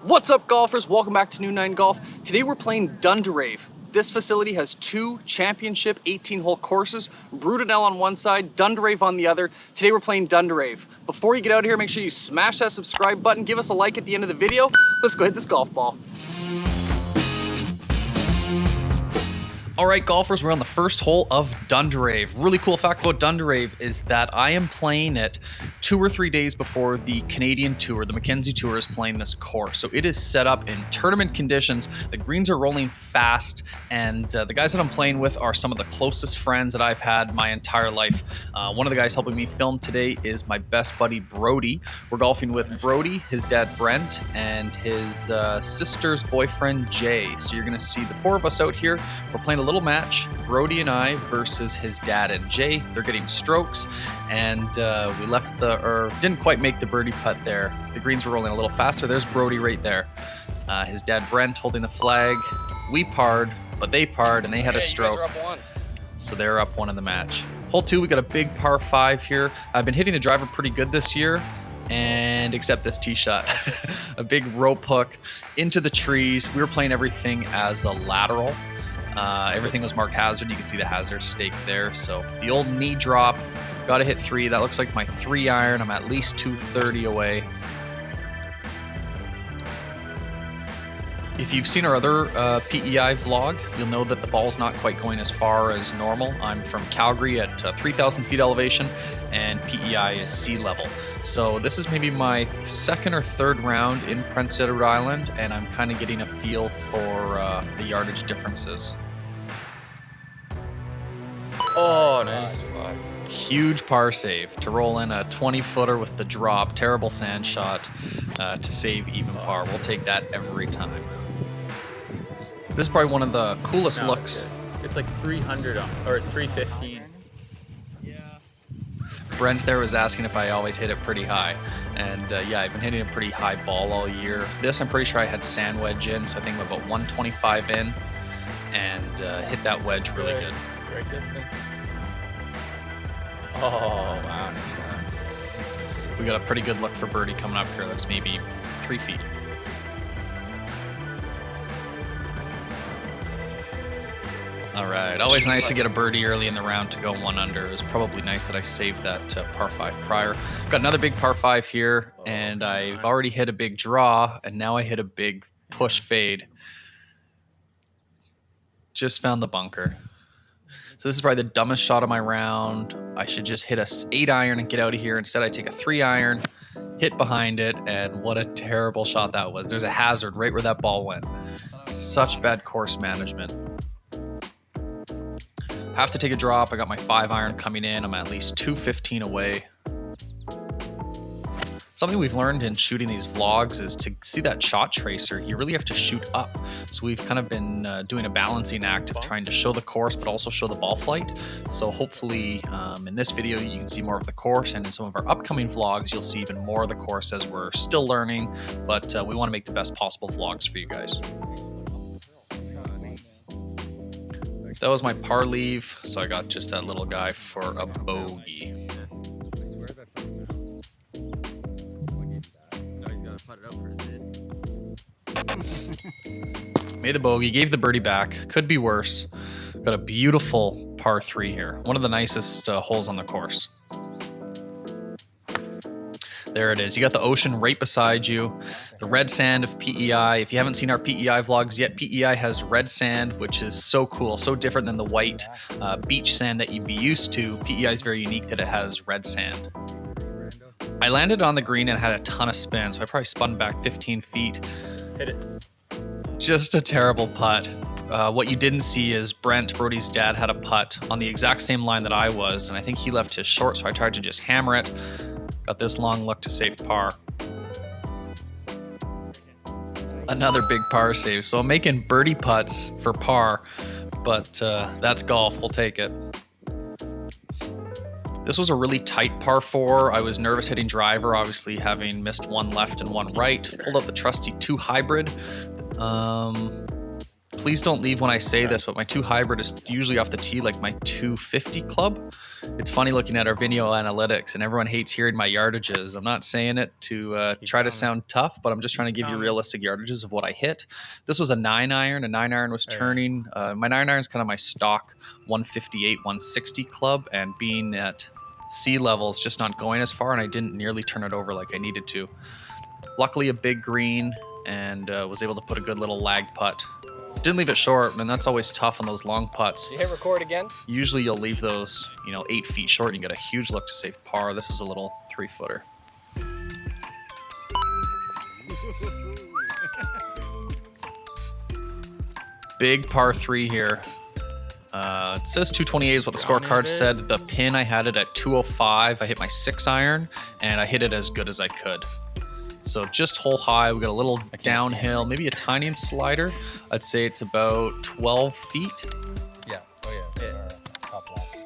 What's up, golfers? Welcome back to New 9 Golf. Today we're playing Dundarave. This facility has two championship 18-hole courses, Brudenell on one side, Dundarave on the other. Today we're playing Dundarave. Before you get out of here, make sure you smash that subscribe button, give us a like at the end of the video. Let's go hit this golf ball. All right, golfers, we're on the first hole of Dundarave. Really cool fact about Dundarave is that I am playing it 2 or 3 days before the Canadian Tour, the Mackenzie Tour, is playing this course. So it is set up in tournament conditions. The greens are rolling fast, and the guys that I'm playing with are some of the closest friends that I've had my entire life. One of the guys helping me film today is my best buddy, Brody. We're golfing with Brody, his dad, Brent, and his sister's boyfriend, Jay. So you're gonna see the four of us out here. We're playing a little match, Brody and I versus his dad and Jay. They're getting strokes, and we left didn't quite make the birdie putt there. The greens were rolling a little faster. There's Brody right there. His dad Brent holding the flag. We parred, but they parred and they had a stroke. You guys are up one. So they're up one in the match. Hole 2, we got a big par 5 here. I've been hitting the driver pretty good this year, and except this tee shot. A big rope hook into the trees. We were playing everything as a lateral. Everything was marked hazard. You can see the hazard stake there. So the old knee drop, got to hit 3. That looks like my 3 iron. I'm at least 230 away. If you've seen our other PEI vlog, you'll know that the ball's not quite going as far as normal. I'm from Calgary at 3,000 feet elevation, and PEI is sea level. So this is maybe my second or third round in Prince Edward Island, and I'm kind of getting a feel for the yardage differences. Oh, nice. Huge par save to roll in a 20-footer with the drop. Terrible sand shot to save even par. We'll take that every time. This is probably one of the coolest looks. It's like 300 or 315. Brent there was asking if I always hit it pretty high. And yeah, I've been hitting a pretty high ball all year. This, I'm pretty sure I had sand wedge in, so I think I'm about 125 in. And hit that wedge really good. Right distance. Oh, wow. We got a pretty good look for birdie coming up here. That's maybe 3 feet. All right, always nice to get a birdie early in the round to go 1 under. It was probably nice that I saved that par 5 prior. Got another big par 5 here, and I've already hit a big draw, and now I hit a big push fade. Just found the bunker. So this is probably the dumbest shot of my round. I should just hit a 8 iron and get out of here. Instead, I take a 3 iron, hit behind it, and what a terrible shot that was. There's a hazard right where that ball went. Such bad course management. Have to take a drop. I got my 5 iron coming in. I'm at least 215 away. Something we've learned in shooting these vlogs is to see that shot tracer, you really have to shoot up. So we've kind of been doing a balancing act of trying to show the course, but also show the ball flight. So hopefully in this video, you can see more of the course, and in some of our upcoming vlogs, you'll see even more of the course as we're still learning, but we want to make the best possible vlogs for you guys. That was my par leave, so I got just that little guy for a bogey. Made the bogey, gave the birdie back. Could be worse. Got a beautiful par 3 here. One of the nicest holes on the course. There it is. You got the ocean right beside you. The red sand of PEI. If you haven't seen our PEI vlogs yet, PEI has red sand, which is so cool, so different than the white beach sand that you'd be used to. PEI is very unique that it has red sand. I landed on the green and had a ton of spin, so I probably spun back 15 feet. Hit it. Just a terrible putt. What you didn't see is Brent, Brody's dad, had a putt on the exact same line that I was, and I think he left his short, so I tried to just hammer it. Got this long look to save par. Another big par save. So I'm making birdie putts for par, but that's golf. We'll take it. This was a really tight par 4. I was nervous hitting driver, obviously having missed 1 left and 1 right. Pulled out the trusty 2 hybrid. please don't leave when I say this, but my 2 hybrid is usually off the tee like my 250 club. It's funny looking at our video analytics, and everyone hates hearing my yardages. I'm not saying it to try to sound tough, but I'm just trying to give you realistic yardages of what I hit. This was a 9-iron. A 9-iron was turning. My 9-iron is kind of my stock 158, 160 club, and being at sea level, it's just not going as far, and I didn't nearly turn it over like I needed to. Luckily, a big green, and was able to put a good little lag putt. Didn't leave it short, and that's always tough on those long putts. You hit record again? Usually you'll leave those, 8 feet short, and you get a huge look to save par. This is a little 3-footer. Big par 3 here. It says 228 is what the scorecard said. The pin, I had it at 205. I hit my 6-iron, and I hit it as good as I could. So just hole high, we got a little downhill, maybe a tiny slider. I'd say it's about 12 feet. Yeah. Oh yeah. Top left.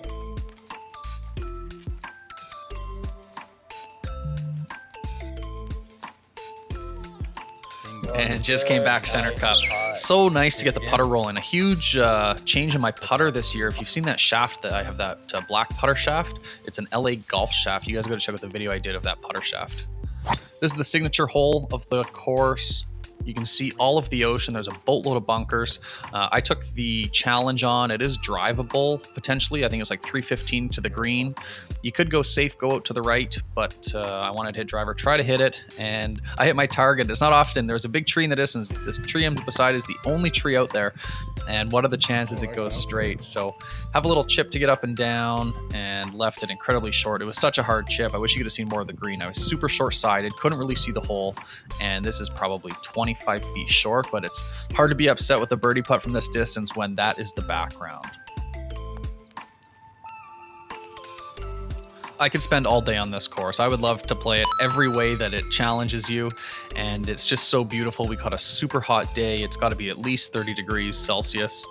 And just came back center cup. So nice to get the putter rolling. A huge change in my putter this year. If you've seen that shaft, that I have that black putter shaft, it's an LA golf shaft. You guys got to check out the video I did of that putter shaft. This is the signature hole of the course. You can see all of the ocean. There's a boatload of bunkers. I took the challenge on. It is drivable, potentially. I think it was like 315 to the green. You could go safe, go out to the right, but I wanted to hit driver, try to hit it, and I hit my target. It's not often. There's a big tree in the distance. This tree I'm beside is the only tree out there, and what are the chances it goes straight? So have a little chip to get up and down, and left it incredibly short. It was such a hard chip. I wish you could have seen more of the green. I was super short-sighted, couldn't really see the hole, and this is probably 25 feet short, but it's hard to be upset with a birdie putt from this distance when that is the background. I could spend all day on this course. I would love to play it every way that it challenges you, and it's just so beautiful. We caught a super hot day. It's got to be at least 30 degrees Celsius.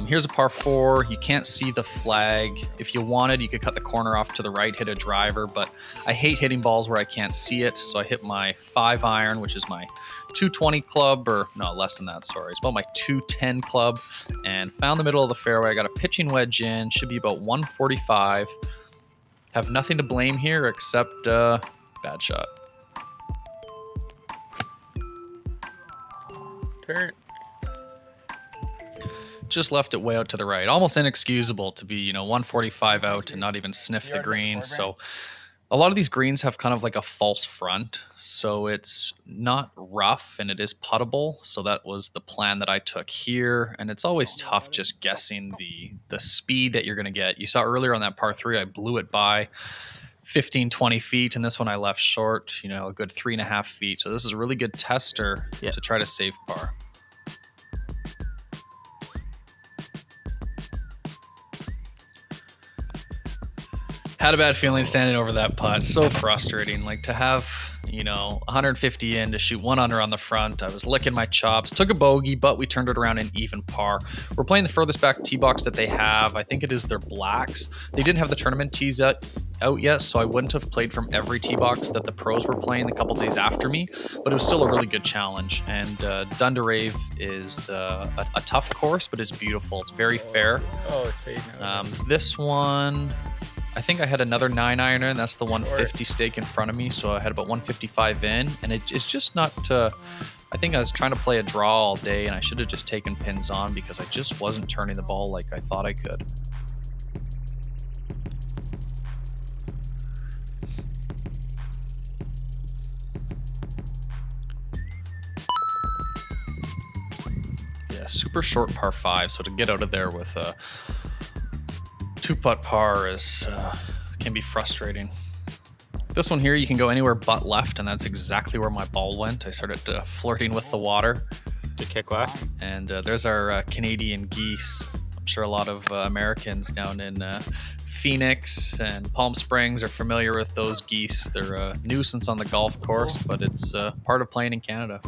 Here's a par 4. You can't see the flag. If you wanted, you could cut the corner off to the right, hit a driver, but I hate hitting balls where I can't see it, so I hit my 5-iron, which is my 220 club, or no, less than that, sorry. It's about my 210 club, and found the middle of the fairway. I got a pitching wedge in, should be about 145. Have nothing to blame here except bad shot. Turn. Just left it way out to the right. Almost inexcusable to be, 145 out and not even sniff the green. So a lot of these greens have kind of like a false front, so it's not rough and it is puttable. So that was the plan that I took here, and it's always tough just guessing the speed that you're going to get. You saw earlier on that par 3, I blew it by 15-20 feet, and this one I left short, a good 3.5 feet. So this is a really good tester to try to save par. Had a bad feeling standing over that putt. So frustrating. Like to have, 150 in to shoot 1 under on the front. I was licking my chops. Took a bogey, but we turned it around in even par. We're playing the furthest back tee box that they have. I think it is their blacks. They didn't have the tournament tees out yet, so I wouldn't have played from every tee box that the pros were playing a couple days after me, but it was still a really good challenge. And Dundarave is a tough course, but it's beautiful. It's very fair. Oh, it's fading. This one, I think I had another 9-iron in. That's the 150 stake in front of me, so I had about 155 in, and it's just not. I think I was trying to play a draw all day, and I should have just taken pins on because I just wasn't turning the ball like I thought I could. Yeah, super short par 5, so to get out of there with a 2-putt par is can be frustrating. This one here, you can go anywhere but left, and that's exactly where my ball went. I started flirting with the water. To kick left. And there's our Canadian geese. I'm sure a lot of Americans down in Phoenix and Palm Springs are familiar with those geese. They're a nuisance on the golf course, but it's part of playing in Canada.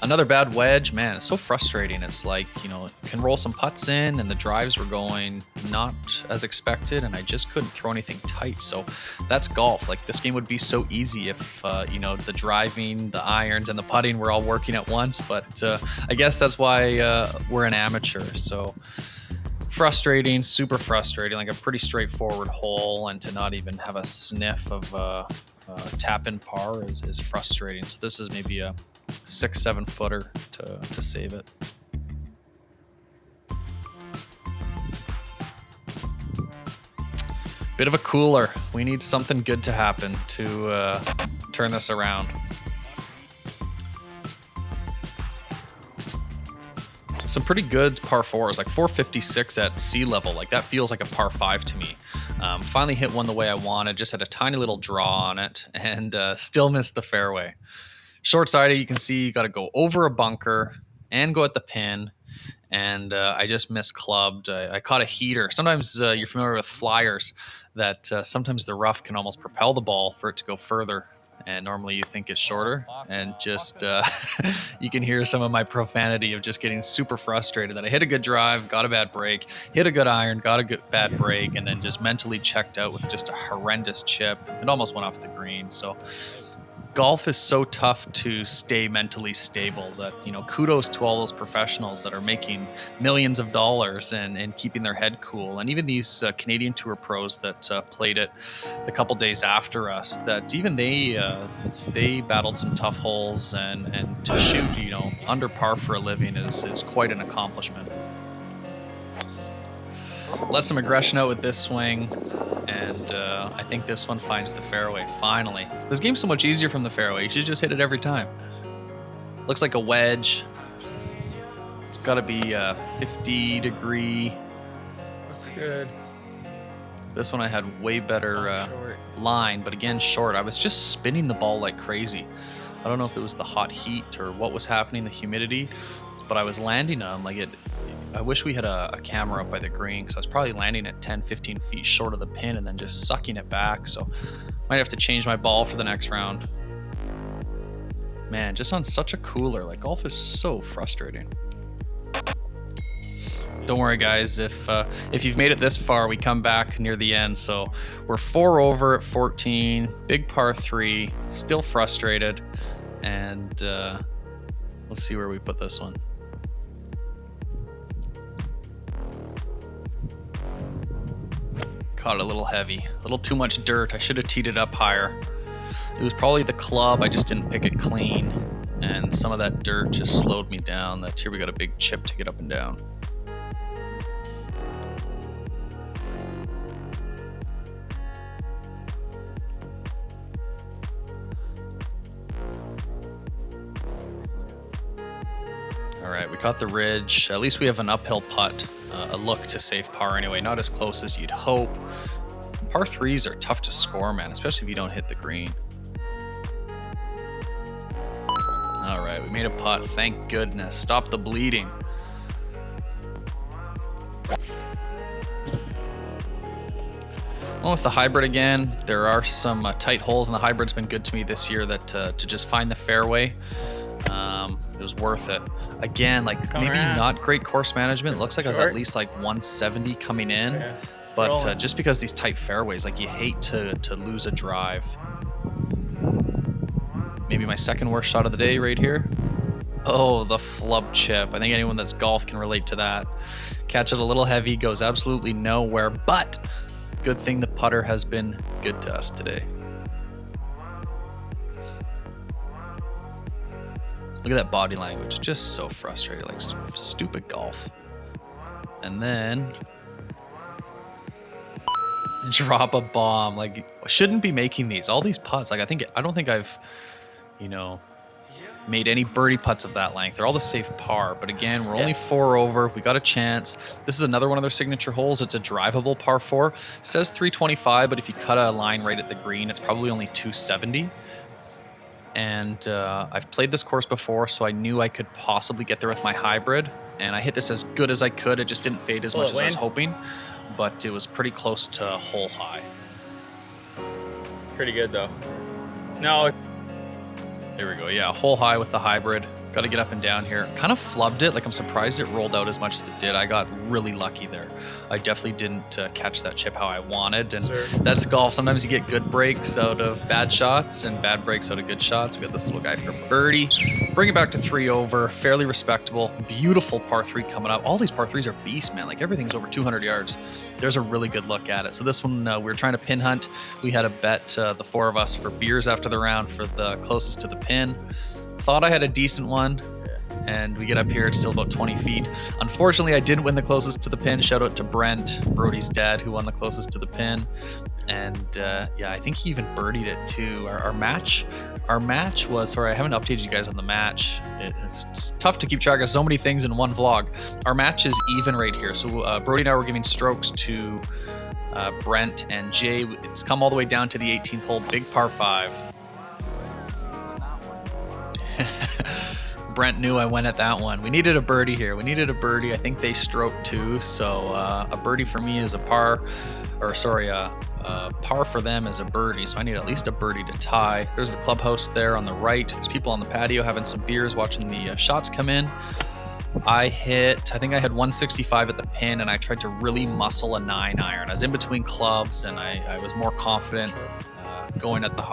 Another bad wedge, man, it's so frustrating. It's like, you know, can roll some putts in and the drives were going not as expected and I just couldn't throw anything tight. So that's golf. Like, this game would be so easy if, you know, the driving, the irons, and the putting were all working at once. But I guess that's why we're an amateur. So frustrating, super frustrating, like a pretty straightforward hole, and to not even have a sniff of tap in par is frustrating. So this is maybe a 6-7 footer to save it. Bit of a cooler. We need something good to happen to turn this around. Some pretty good par fours, like 456 at sea level. Like, that feels like a par 5 to me. Finally hit one the way I wanted. Just had a tiny little draw on it, and still missed the fairway. Short-sided, you can see you got to go over a bunker and go at the pin, and I just misclubbed. I caught a heater. Sometimes you're familiar with flyers, that sometimes the rough can almost propel the ball for it to go further, and normally you think it's shorter, and just you can hear some of my profanity of just getting super frustrated that I hit a good drive, got a bad break, hit a good iron, got a good bad break, and then just mentally checked out with just a horrendous chip. It almost went off the green. So golf is so tough to stay mentally stable that, you know, kudos to all those professionals that are making millions of dollars and keeping their head cool. And even these Canadian Tour pros that played it the couple days after us, that even they battled some tough holes, and to shoot, you know, under par for a living is quite an accomplishment. Let some aggression out with this swing, and I think this one finds the fairway, finally. This game's so much easier from the fairway. You should just hit it every time. Looks like a wedge. It's got to be a 50-degree. Looks good. This one I had way better line, but again, short. I was just spinning the ball like crazy. I don't know if it was the hot heat or what was happening, the humidity, but I was landing on like it. I wish we had a camera up by the green, because I was probably landing at 10, 15 feet short of the pin and then just sucking it back. So might have to change my ball for the next round. Man, just on such a cooler. Like, golf is so frustrating. Don't worry, guys. If you've made it this far, we come back near the end. So we're 4 over at 14, big par 3, still frustrated. And let's see where we put this one. Caught it a little heavy, a little too much dirt. I should have teed it up higher. It was probably the club. I just didn't pick it clean, and some of that dirt just slowed me down. That's here we got a big chip to get up and down. All right, we caught the ridge. At least we have an uphill putt, a look to save par anyway. Not as close as you'd hope. Par 3s are tough to score, man, especially if you don't hit the green. All right, we made a putt. Thank goodness. Stop the bleeding. Well, with the hybrid again, there are some tight holes, and the hybrid's been good to me this year. That to just find the fairway, it was worth it. Again, like maybe not great course management. Looks like I was at least like 170 coming in, yeah, but just because these tight fairways, like you hate to lose a drive. Maybe my second worst shot of the day right here. Oh, the flub chip. I think anyone that's golf can relate to that. Catch it a little heavy, goes absolutely nowhere, but good thing the putter has been good to us today. Look at that body language, just so frustrated, like stupid golf. And then drop a bomb. Like, shouldn't be making these. All these putts, like I don't think I've, made any birdie putts of that length. They're all the safe par, but again, we're only 4 over. We got a chance. This is another one of their signature holes. It's a drivable par 4. It says 325, but if you cut a line right at the green, it's probably only 270. And I've played this course before, so I knew I could possibly get there with my hybrid, and I hit this as good as I could. It just didn't fade as much as I was hoping, but it was pretty close to hole high. Pretty good though. No. There we go. Yeah, hole high with the hybrid. Got to get up and down here. Kind of flubbed it. Like, I'm surprised it rolled out as much as it did. I got really lucky there. I definitely didn't catch that chip how I wanted. And that's golf. Sometimes you get good breaks out of bad shots and bad breaks out of good shots. We got this little guy for birdie. Bring it back to 3 over. Fairly respectable. Beautiful par 3 coming up. All these par 3s are beasts, man. Like, everything's over 200 yards. There's a really good look at it. So this one, we were trying to pin hunt. We had a bet, the 4 of us, for beers after the round for the closest to the pin. Thought I had a decent one, and we get up here, it's still about 20 feet. Unfortunately, I didn't win the closest to the pin. Shout out to Brent, Brody's dad, who won the closest to the pin. And yeah, I think he even birdied it too. Our match was, sorry, I haven't updated you guys on the match. It's tough to keep track of so many things in one vlog. Our match is even right here. So Brody and I were giving strokes to Brent and Jay. It's come all the way down to the 18th hole, big par 5. Brent knew I went at that one. We needed a birdie here. We needed a birdie. I think they stroked too. So a birdie for me is a par, or sorry, a par for them is a birdie. So I need at least a birdie to tie. There's the clubhouse there on the right. There's people on the patio having some beers, watching the shots come in. I think I had 165 at the pin, and I tried to really muscle a 9-iron. I was in between clubs, and I was more confident going at the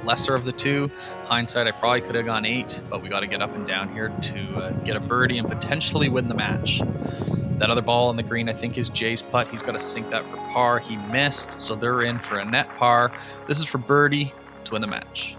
lesser of the two. Hindsight, I probably could have gone 8, but we got to get up and down here to get a birdie and potentially win the match. That other ball on the green, I think, is Jay's putt. He's got to sink that for par. He missed, so they're in for a net par. This is for birdie to win the match.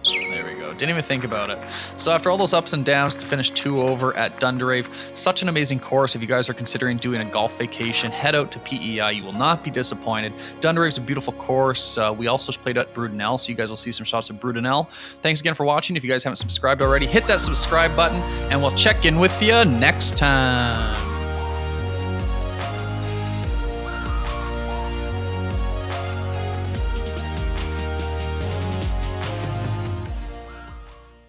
There we go. Didn't even think about it. So after all those ups and downs to finish 2 over at Dundarave, such an amazing course. If you guys are considering doing a golf vacation, head out to PEI. You will not be disappointed. Dundarave's a beautiful course. We also played at Brudenell, so you guys will see some shots of Brudenell. Thanks again for watching. If you guys haven't subscribed already, hit that subscribe button, and we'll check in with you next time.